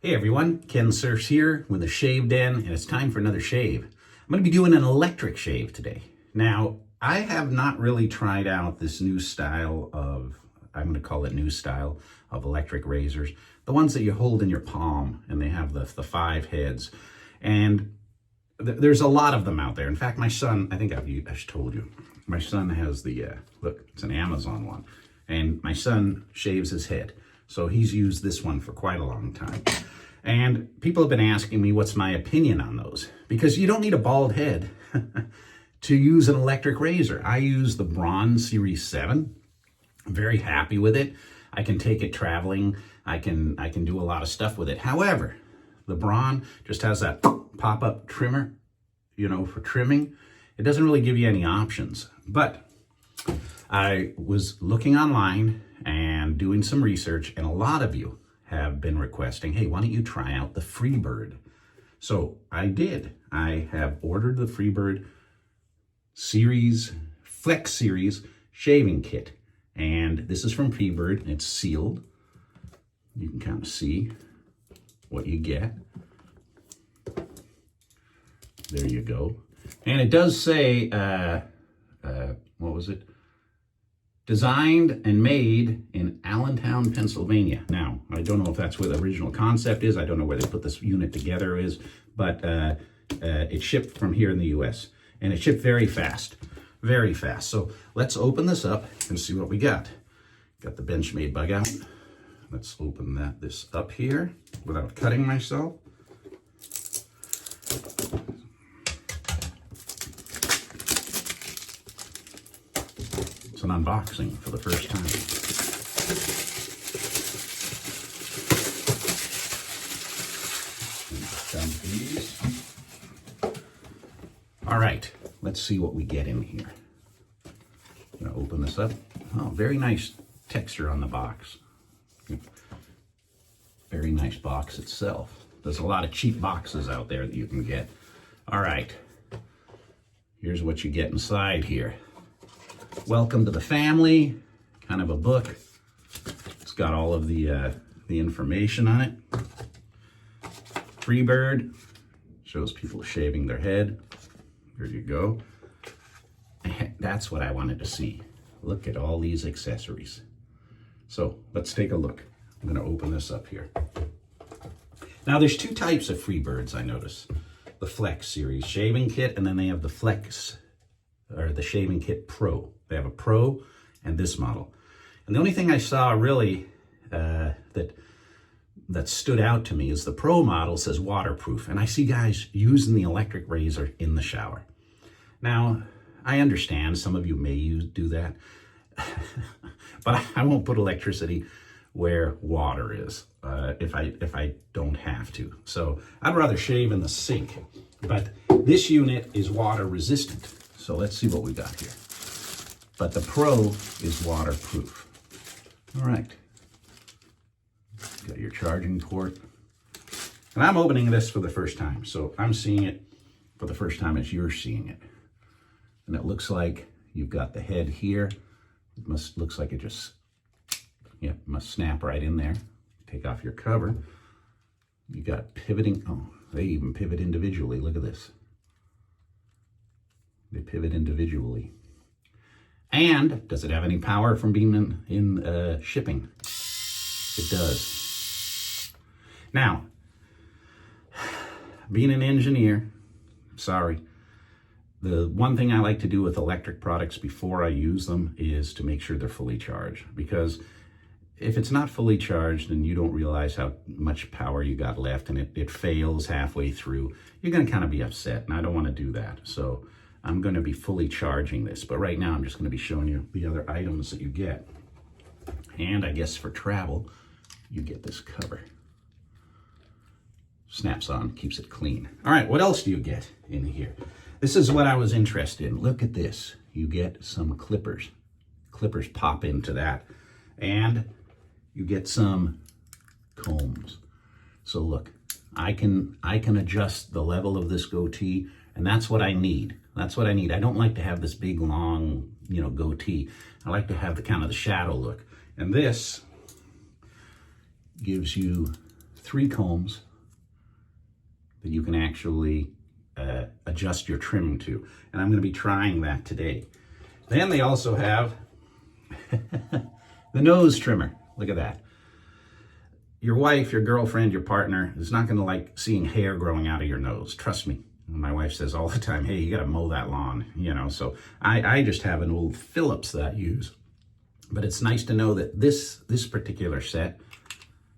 Hey everyone, Kensurfs here with the Shave Den, and it's time for another shave. I'm going to be doing an electric shave today. Now, I have not really tried out this new style of, I'm going to call it new style of electric razors. The ones that you hold in your palm and they have the 5 heads. And there's a lot of them out there. In fact, my son, I think I told you, my son has the, look, it's an Amazon one. And my son shaves his head. So he's used this one for quite a long time. And people have been asking me what's my opinion on those. Because you don't need a bald head to use an electric razor. I use the Braun Series 7. I'm very happy with it. I can take it traveling. I can do a lot of stuff with it. However, the Braun just has that pop-up trimmer, you know, for trimming. It doesn't really give you any options. But I was looking online and doing some research, and a lot of you have been requesting, hey, why don't you try out the Freebird? So I did. I have ordered the Freebird FlexSeries Shaving Kit. And this is from Freebird. It's sealed. You can kind of see what you get. There you go. And it does say, what was it? Designed and made in Allentown, Pennsylvania. Now, I don't know if that's where the original concept is. I don't know where they put this unit together is, but it shipped from here in the US. And it shipped very fast, very fast. So let's open this up and see what we got. Got the Benchmade bug out. Let's open this up here without cutting myself. It's an unboxing for the first time. Dump these. All right, let's see what we get in here. I'm gonna open this up. Oh, very nice texture on the box. Very nice box itself. There's a lot of cheap boxes out there that you can get. All right, here's what you get inside here. Welcome to the family, kind of a book. It's got all of the information on it. Freebird shows people shaving their head. There you go. That's what I wanted to see. Look at all these accessories. So let's take a look. I'm going to open this up here. Now there's 2 types of Freebirds, I notice. The Flex Series Shaving Kit, and then they have the Flex, or the Shaving Kit Pro. They have a Pro and this model. And the only thing I saw really that stood out to me is the Pro model says waterproof. And I see guys using the electric razor in the shower. Now, I understand some of you may do that. But I won't put electricity where water is if I don't have to. So I'd rather shave in the sink. But this unit is water resistant. So let's see what we got here. But the Pro is waterproof. All right. Got your charging port. And I'm opening this for the first time. So I'm seeing it for the first time as you're seeing it. And it looks like you've got the head here. It looks like it just, yeah, must snap right in there. Take off your cover. You got pivoting. Oh, they even pivot individually. Look at this. They pivot individually. And does it have any power from being in shipping? It does. Now, being an engineer, sorry, the one thing I like to do with electric products before I use them is to make sure they're fully charged. Because if it's not fully charged and you don't realize how much power you got left and it fails halfway through, you're going to kind of be upset. And I don't want to do that. So I'm going to be fully charging this, but right now I'm just going to be showing you the other items that you get. And I guess for travel, you get this cover. Snaps on, keeps it clean. All right, what else do you get in here? This is what I was interested in. Look at this. You get some clippers. Clippers pop into that. And you get some combs. So look, I can adjust the level of this goatee, and that's what I need. That's what I need. I don't like to have this big, long, goatee. I like to have the kind of the shadow look. And this gives you 3 combs that you can actually adjust your trim to. And I'm going to be trying that today. Then they also have the nose trimmer. Look at that. Your wife, your girlfriend, your partner is not going to like seeing hair growing out of your nose. Trust me. My wife says all the time, hey, you got to mow that lawn, you know. So I just have an old Phillips that I use. But it's nice to know that this particular set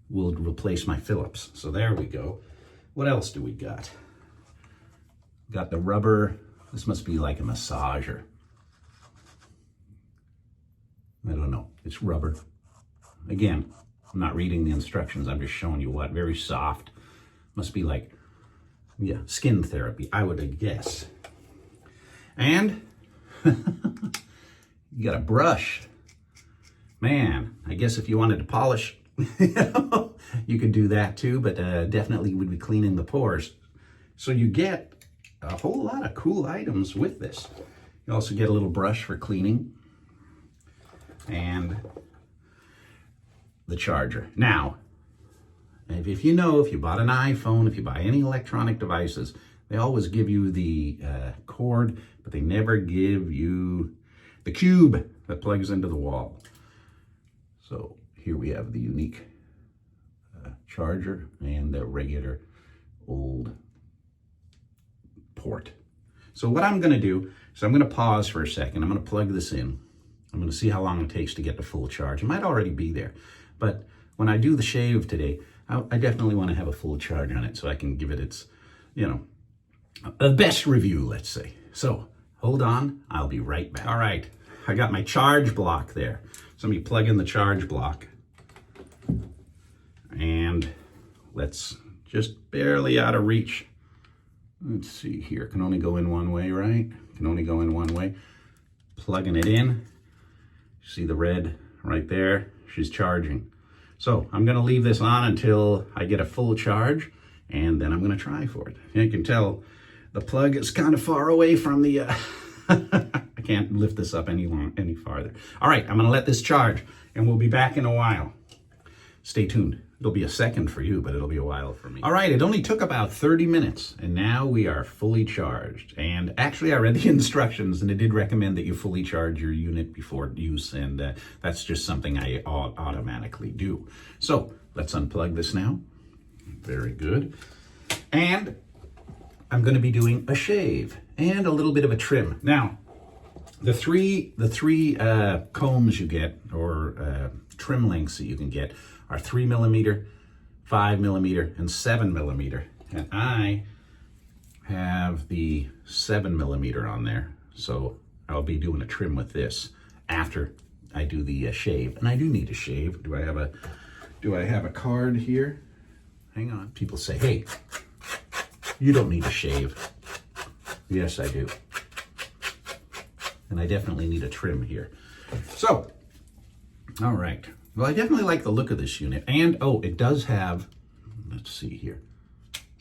will replace my Phillips. So there we go. What else do we got? Got the rubber. This must be like a massager. I don't know. It's rubber. Again, I'm not reading the instructions. I'm just showing you what. Very soft. Must be like, yeah, skin therapy, I would guess. And you got a brush. Man, I guess if you wanted to polish, you could do that too, but definitely would be cleaning the pores. So you get a whole lot of cool items with this. You also get a little brush for cleaning and the charger. Now, if you know, if you bought an iPhone, if you buy any electronic devices, they always give you the cord, but they never give you the cube that plugs into the wall. So here we have the unique charger and the regular old port. So what I'm going to do is I'm going to pause for a second. I'm going to plug this in. I'm going to see how long it takes to get to full charge. It might already be there, but when I do the shave today, I definitely want to have a full charge on it so I can give it its, you know, the best review, let's say. So hold on, I'll be right back. All right, I got my charge block there. So let me plug in the charge block. And let's just barely out of reach. Let's see here, can only go in one way, right? Can only go in one way. Plugging it in. See the red right there? She's charging. So I'm gonna leave this on until I get a full charge, and then I'm gonna try for it. You can tell the plug is kind of far away from the, I can't lift this up any farther. All right, I'm gonna let this charge, and we'll be back in a while. Stay tuned. It'll be a second for you, but it'll be a while for me. All right, it only took about 30 minutes, and now we are fully charged. And actually, I read the instructions, and it did recommend that you fully charge your unit before use, and that's just something I automatically do. So let's unplug this now. Very good. And I'm going to be doing a shave and a little bit of a trim. Now, the three combs you get, or trim lengths that you can get, are 3mm, 5mm, and 7mm. And I have the 7mm on there. So I'll be doing a trim with this after I do the shave. And I do need a shave. Do I have a card here? Hang on. People say, hey, you don't need a shave. Yes, I do. And I definitely need a trim here. So, all right. Well, I definitely like the look of this unit. And, oh, it does have, let's see here.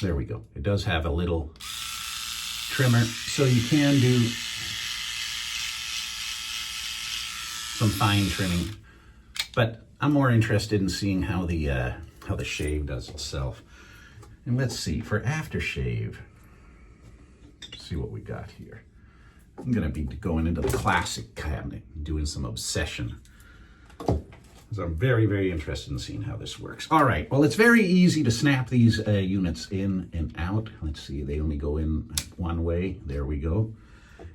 There we go. It does have a little trimmer, so you can do some fine trimming. But I'm more interested in seeing how the shave does itself. And let's see, for aftershave, let's see what we got here. I'm gonna be going into the classic cabinet and doing some obsession. So I'm very, very interested in seeing how this works. All right, well, it's very easy to snap these units in and out. Let's see, they only go in one way. There we go.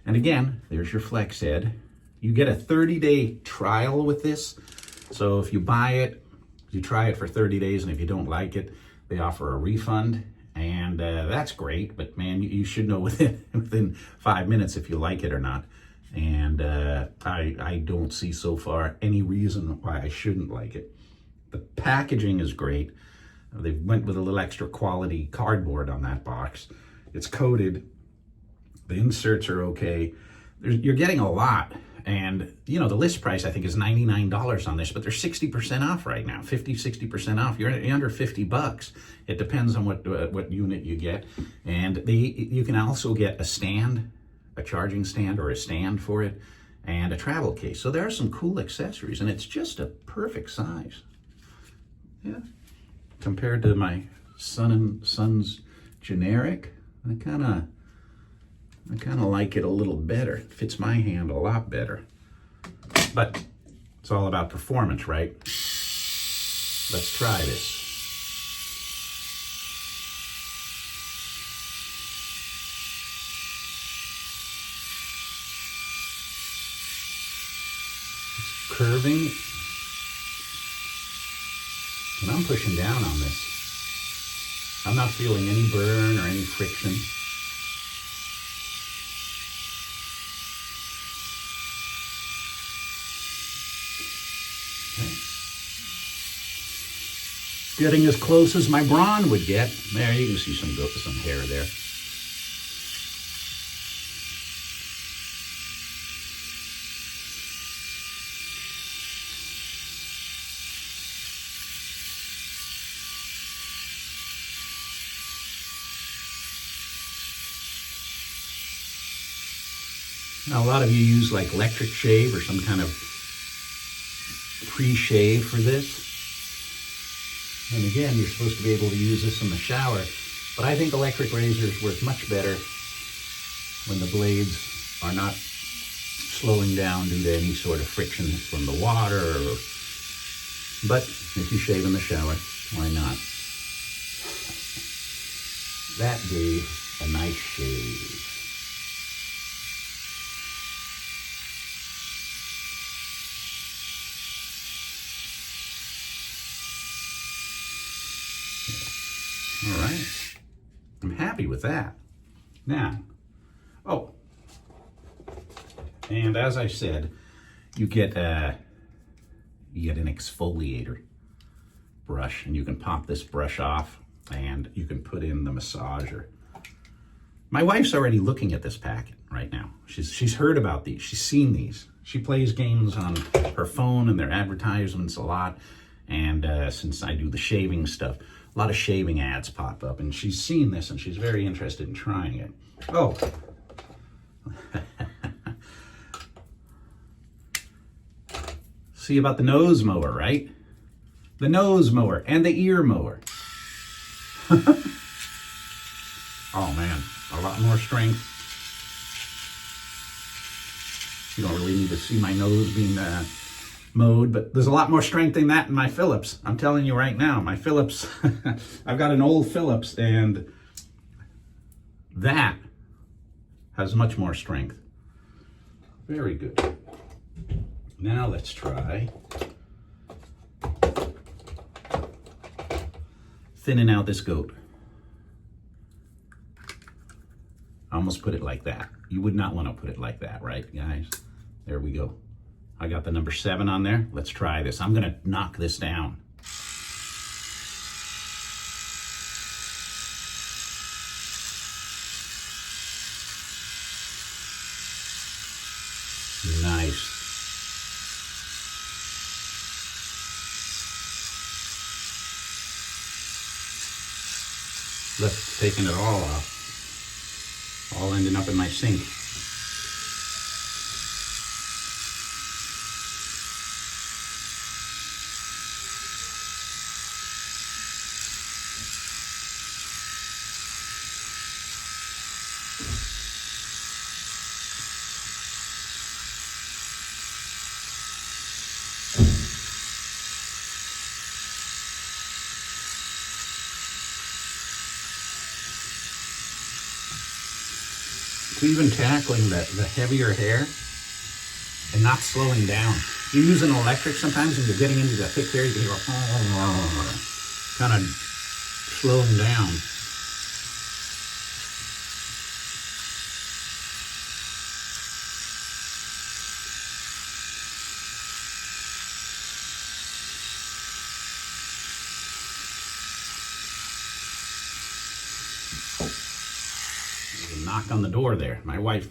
And again, there's your flex head. You get a 30-day trial with this. So if you buy it, you try it for 30 days, and if you don't like it, they offer a refund. And that's great, but man, you should know within 5 minutes if you like it or not. And I don't see so far any reason why I shouldn't like it. The packaging is great. They went with a little extra quality cardboard on that box. It's coated. The inserts are okay. You're getting a lot. And, you know, the list price, I think, is $99 on this, but they're 60% off right now, 50, 60% off. You're under $50. It depends on what unit you get. And you can also get a stand, a charging stand or a stand for it, and a travel case. So there are some cool accessories, and it's just a perfect size. Yeah. compared to my Son's generic, I kind of like it a little better. It fits my hand a lot better. But it's all about performance, right? Let's try this. It's curving. And I'm pushing down on this. I'm not feeling any burn or any friction. Getting as close as my brawn would get. There, you can see some hair there. Now, a lot of you use like electric shave or some kind of pre-shave for this. And again, you're supposed to be able to use this in the shower, but I think electric razors work much better when the blades are not slowing down due to any sort of friction from the water. But if you shave in the shower, why not? That gave a nice shave. All right, I'm happy with that. Now, and as I said, you get an exfoliator brush, and you can pop this brush off, and you can put in the massager. My wife's already looking at this packet right now. She's heard about these. She's seen these. She plays games on her phone, and their advertisements a lot. And since I do the shaving stuff, a lot of shaving ads pop up, and she's seen this and she's very interested in trying it. Oh. See about the nose mower, right? The nose mower and the ear mower. Oh man, a lot more strength. You don't really need to see my nose being mowed, but there's a lot more strength in that in my Philips. I'm telling you right now, my Philips, I've got an old Philips, and that has much more strength. Very good. Now let's try thinning out this goat. I almost put it like that. You would not want to put it like that, right, guys? There we go. I got the number 7 on there. Let's try this. I'm gonna knock this down. Nice. Look, taking it all off. All ending up in my sink. So even tackling the heavier hair and not slowing down. You use an electric sometimes and you're getting into the thick hair, you can hear kind of slowing down. Knock on the door there. My wife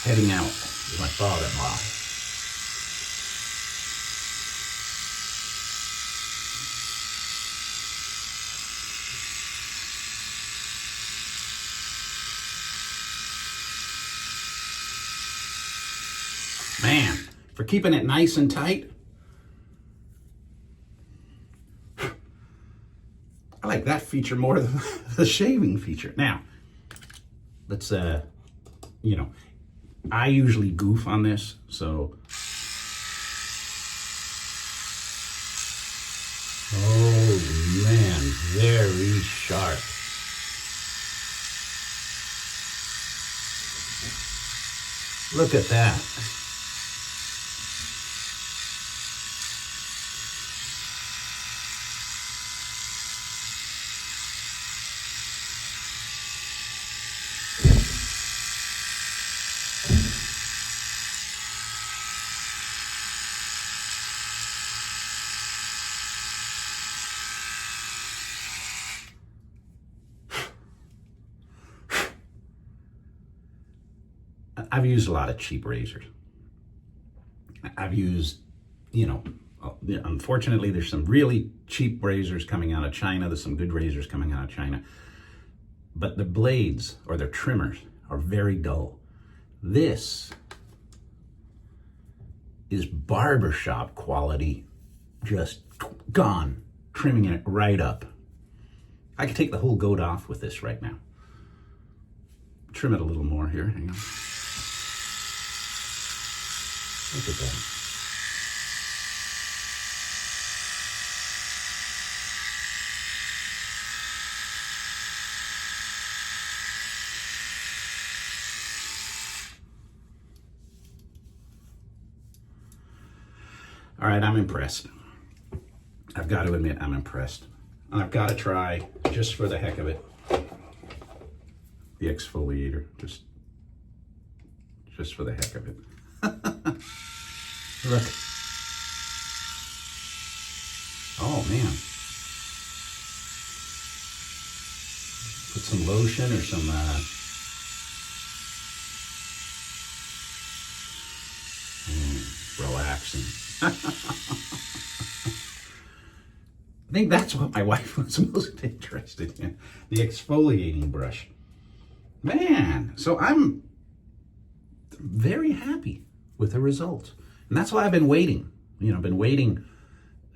heading out with my father-in-law. Man, for keeping it nice and tight, I like that feature more than the shaving feature. Now, let's, you know, I usually goof on this, so. Oh man, very sharp. Look at that. I've used a lot of cheap razors. I've used, you know, unfortunately, there's some really cheap razors coming out of China. There's some good razors coming out of China. But the blades or their trimmers are very dull. This is barbershop quality, just gone, trimming it right up. I could take the whole goat off with this right now. Trim it a little more here. Hang on. Look at that. All right, I'm impressed. I've got to admit, I'm impressed. And I've got to try, just for the heck of it, the exfoliator, just for the heck of it. Look. Oh man. Put some lotion or some relaxing. I think that's what my wife was most interested in, the exfoliating brush. Man, so I'm very happy with the results. And that's why I've been waiting. You know, I've been waiting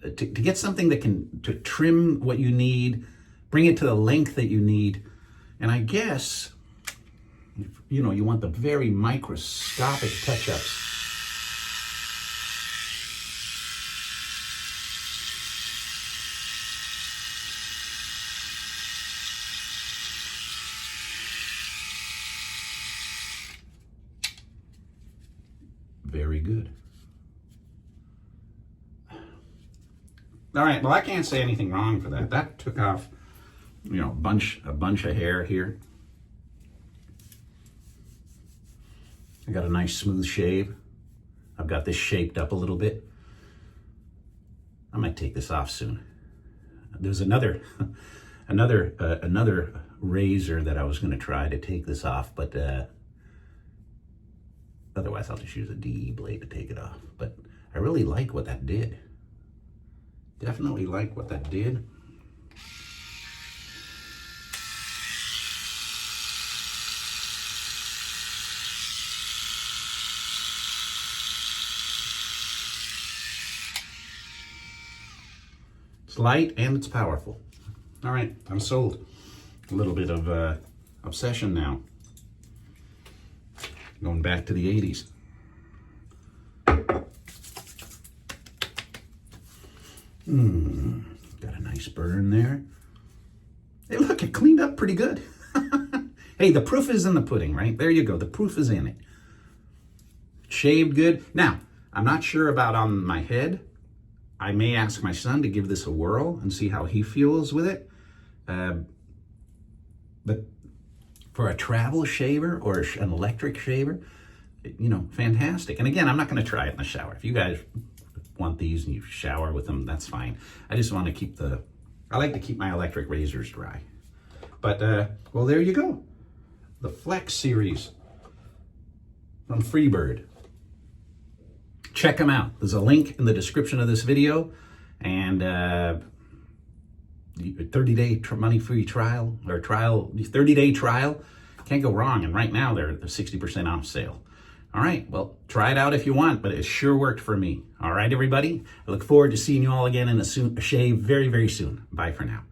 to get something that can to trim what you need, bring it to the length that you need. And I guess, you know, you want the very microscopic touch-ups. Very good. All right, well, I can't say anything wrong for that. That took off, you know, a bunch of hair here. I got a nice smooth shave. I've got this shaped up a little bit. I might take this off soon. There's another razor that I was going to try to take this off, but otherwise I'll just use a DE blade to take it off. But I really like what that did. Definitely like what that did. It's light and it's powerful. All right, I'm sold. A little bit of obsession now. Going back to the 80s. Got a nice burn there. Hey, look, it cleaned up pretty good. Hey, the proof is in the pudding, right? There you go. The proof is in it. Shaved good. Now, I'm not sure about on my head. I may ask my son to give this a whirl and see how he feels with it. But for a travel shaver or an electric shaver, you know, fantastic. And again, I'm not going to try it in the shower. If you guys want these and you shower with them, that's fine. I just want to keep I like to keep my electric razors dry. But, well, there you go. The Flex series from Freebird. Check them out. There's a link in the description of this video, and 30-day money-free trial, or 30-day trial. Can't go wrong, and right now they're 60% off sale. All right, well, try it out if you want, but it sure worked for me. All right, everybody, I look forward to seeing you all again in a shave very, very soon. Bye for now.